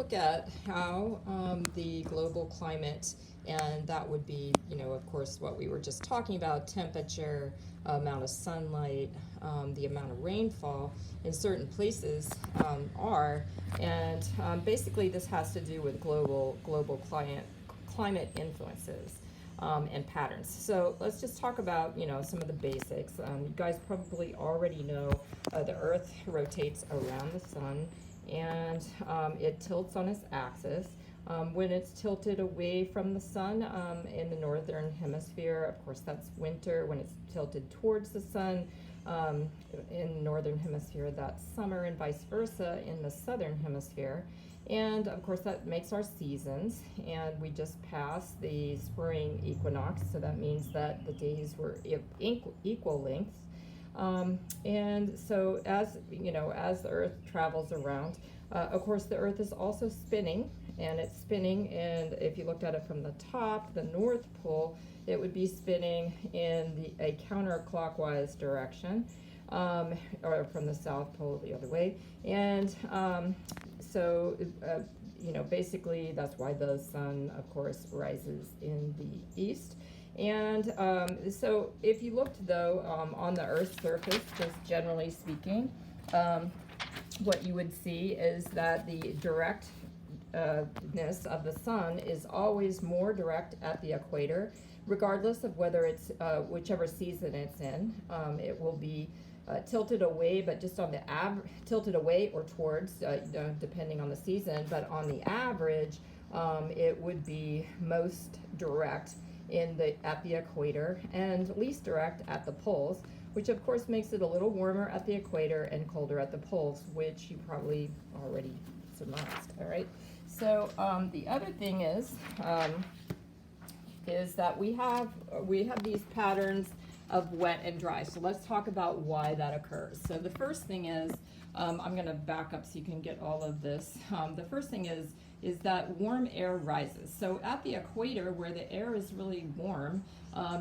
look at how the global climate, and that would be, of course, what we were just talking about, temperature, amount of sunlight, the amount of rainfall in certain places are. And basically this has to do with global climate influences. And patterns. So let's just talk about, some of the basics. You guys probably already know the Earth rotates around the sun, and it tilts on its axis. When it's tilted away from the sun in the northern hemisphere, of course that's winter. When it's tilted towards the sun in the northern hemisphere, that's summer, and vice versa in the southern hemisphere. And of course that makes our seasons, and we just passed the spring equinox, so that means that the days were equal length. And so as the Earth travels around, of course the Earth is also spinning, and it's spinning, and if you looked at it from the top, the North Pole, it would be spinning in a counterclockwise direction, or from the South Pole the other way. And so, basically that's why the sun, of course, rises in the east. And so if you looked, though, on the Earth's surface, just generally speaking, what you would see is that the directness of the sun is always more direct at the equator, regardless of whether it's whichever season it's in. It will be tilted away, but just on the tilted away or towards, depending on the season, but on the average, it would be most direct at the equator and least direct at the poles, which of course makes it a little warmer at the equator and colder at the poles, which you probably already surmised. All right. So the other thing is that we have these patterns of wet and dry. So let's talk about why that occurs. So the first thing is, I'm going to back up so you can get all of this. The first thing is that warm air rises. So at the equator, where the air is really warm,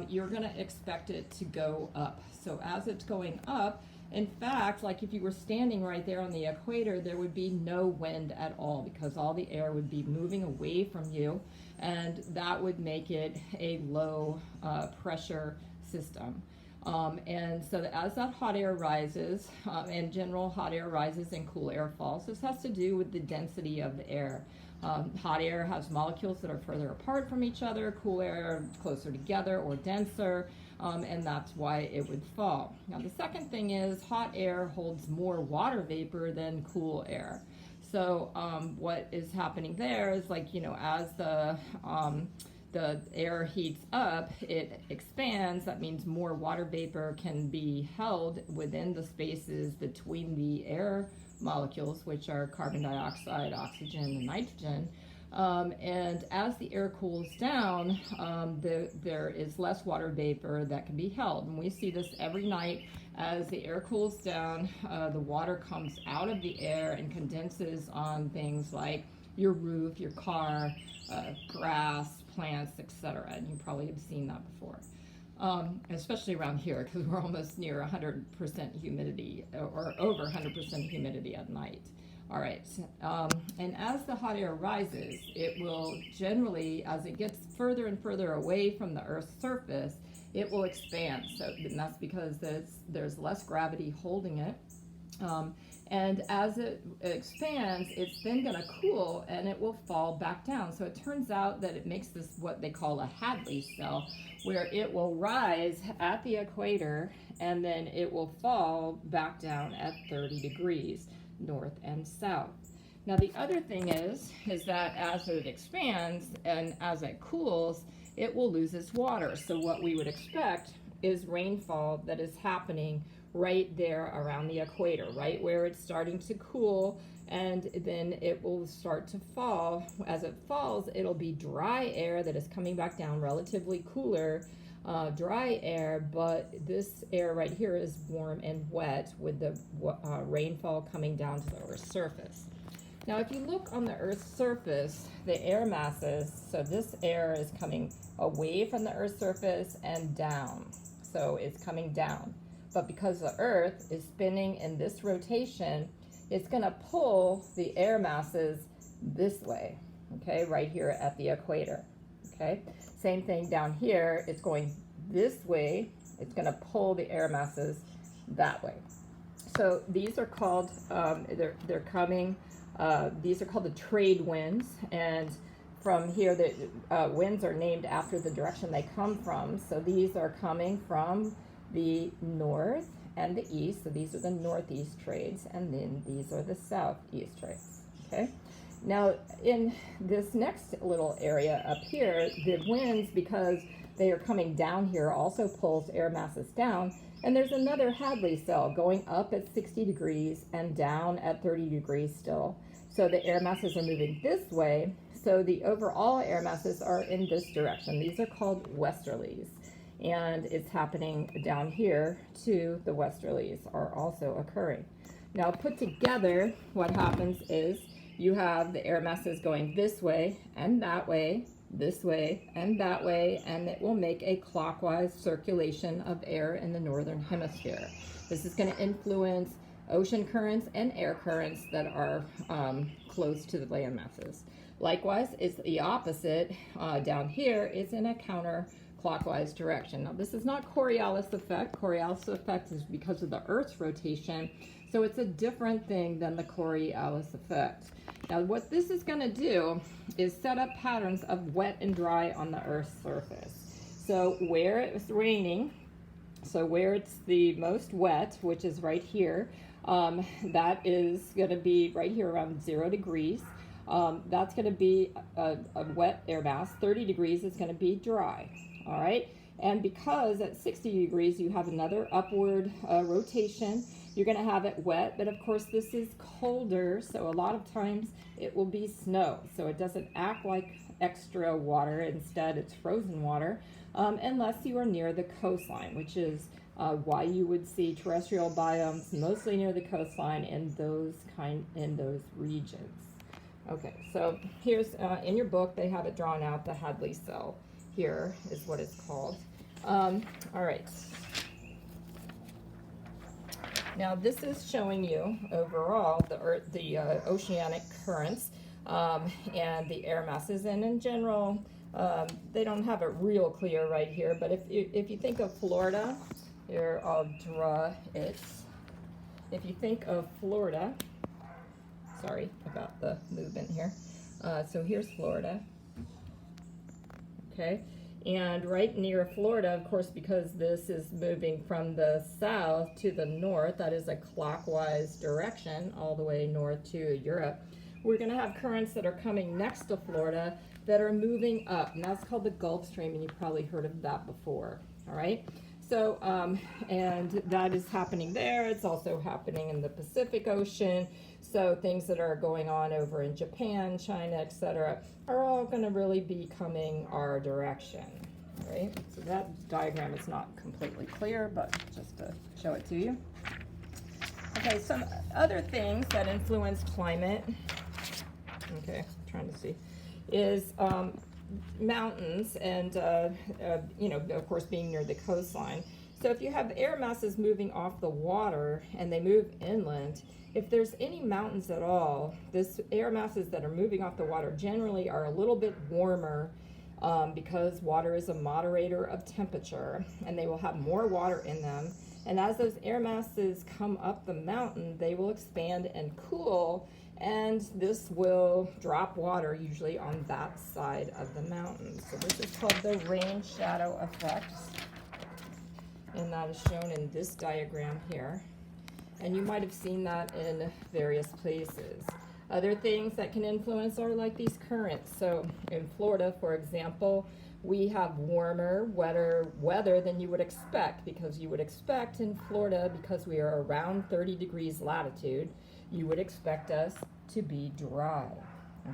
you're going to expect it to go up. So as it's going up, in fact, like if you were standing right there on the equator, there would be no wind at all, because all the air would be moving away from you, and that would make it a low pressure system. And so as that hot air rises, in general, hot air rises and cool air falls. This has to do with the density of the air. Hot air has molecules that are further apart from each other, cool air closer together or denser, and that's why it would fall. Now the second thing is hot air holds more water vapor than cool air. So what is happening there is, like, as the air heats up, it expands. That means more water vapor can be held within the spaces between the air molecules, which are carbon dioxide, oxygen, and nitrogen. And as the air cools down, there is less water vapor that can be held. And we see this every night. As the air cools down, the water comes out of the air and condenses on things like your roof, your car, grass, plants, etc. And you probably have seen that before, especially around here, because we're almost near 100% humidity, or over 100% humidity at night. All right, and as the hot air rises, it will generally, as it gets further and further away from the Earth's surface, it will expand. So, and that's because there's less gravity holding it. And as it expands, it's then going to cool, and it will fall back down. So it turns out that it makes this what they call a Hadley cell, where it will rise at the equator, and then it will fall back down at 30 degrees north and south. Now the other thing is that as it expands and as it cools, it will lose its water. So what we would expect is rainfall that is happening right there around the equator, right where it's starting to cool, and then it will start to fall. As it falls, it'll be dry air that is coming back down, relatively cooler dry air, but this air right here is warm and wet with the rainfall coming down to the Earth's surface. Now if you look on the Earth's surface, the air masses, so this air is coming away from the Earth's surface and down, so it's coming down. But because the Earth is spinning in this rotation, it's going to pull the air masses this way, okay, right here at the equator, okay? Same thing down here, it's going this way, it's going to pull the air masses that way. So these are called, they're coming, these are called the trade winds, and from here the winds are named after the direction they come from. So these are coming from the north and the east, so these are the northeast trades, and then these are the southeast trades, okay? Now in this next little area up here, the winds, because they are coming down here, also pulls air masses down, and there's another Hadley cell going up at 60 degrees and down at 30 degrees still. So the air masses are moving this way, so the overall air masses are in this direction. These are called westerlies. And it's happening down here too. The westerlies are also occurring. Now put together, what happens is you have the air masses going this way and that way, this way and that way, and it will make a clockwise circulation of air in the northern hemisphere. This is going to influence ocean currents and air currents that are close to the land masses. Likewise, it's the opposite. Down here, it's in a counterclockwise direction. Now, this is not Coriolis effect. Coriolis effect is because of the Earth's rotation, so it's a different thing than the Coriolis effect. Now, what this is going to do is set up patterns of wet and dry on the Earth's surface. So where it's raining, so where it's the most wet, which is right here, that is going to be right here around 0 degrees. That's going to be a wet air mass. 30 degrees is going to be dry. All right. And because at 60 degrees you have another upward rotation, you're going to have it wet. But of course, this is colder, so a lot of times it will be snow. So it doesn't act like extra water. Instead, it's frozen water, unless you are near the coastline, which is why you would see terrestrial biomes mostly near the coastline in those regions. Okay, so here's in your book they have it drawn out. The Hadley cell here is what it's called. All right. Now this is showing you overall the oceanic currents and the air masses, and in general they don't have it real clear right here. But if you think of Florida, here I'll draw it. If you think of Florida, sorry about the movement here. So here's Florida. Okay. And right near Florida, of course, because this is moving from the south to the north, that is a clockwise direction all the way north to Europe, we're going to have currents that are coming next to Florida that are moving up, and that's called the Gulf Stream, and you've probably heard of that before. All right. So, and that is happening there. It's also happening in the Pacific Ocean. So things that are going on over in Japan, China, etc., are all going to really be coming our direction, right? So that diagram is not completely clear, but just to show it to you. Okay, some other things that influence climate, okay, I'm trying to see, is mountains and, you know, of course, being near the coastline. So if you have air masses moving off the water and they move inland, if there's any mountains at all, this air masses that are moving off the water generally are a little bit warmer because water is a moderator of temperature, and they will have more water in them. And as those air masses come up the mountain, they will expand and cool, and this will drop water usually on that side of the mountain. So this is called the rain shadow effect, and that is shown in this diagram here. And you might have seen that in various places. Other things that can influence are like these currents. So in Florida, for example, we have warmer, wetter weather than you would expect, because you would expect in Florida, because we are around 30 degrees latitude, you would expect us to be dry,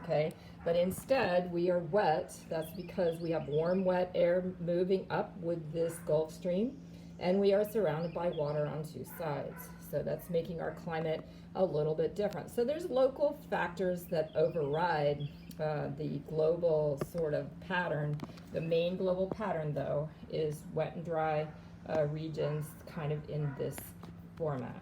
okay? But instead, we are wet. That's because we have warm, wet air moving up with this Gulf Stream, and we are surrounded by water on two sides. So that's making our climate a little bit different. So there's local factors that override the global sort of pattern. The main global pattern, though, is wet and dry regions kind of in this format.